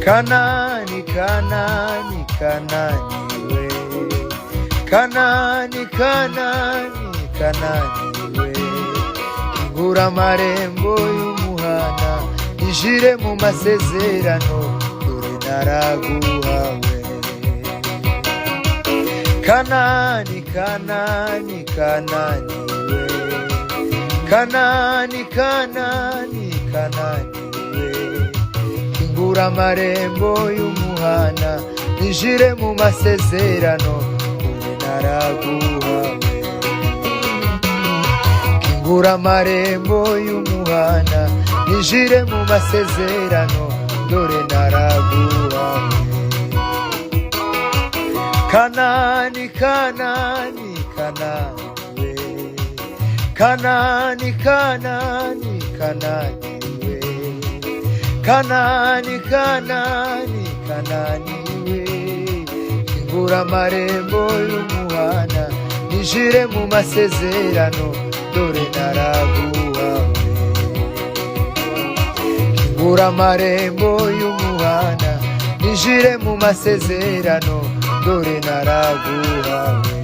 Kanani, Kanani, Kanani we, Kanani, Kanani, Kanani we, kingura amarembo y'umuhana, injire mu masezerano, dore naraguhawe. Kanani, Kanani, Kanani we, Kanani, Kanani, Kanani we, kingura amarembo y'umuhana, injire mu masezerano, dore naraguhawe. Kingura amarembo y'umuhana, injire mu masezerano, dore naraguhawe. Kanani, Kanani, Kanani we, Kanani, Kanani, Kanani we, Kanani, Kanani, Kanani we, kingura amarembo y'umuhana, injire mu masezerano, dore naraguhawe. Kingura amarembo y'umuhana, injire mu masezerano, dore naraguhawe.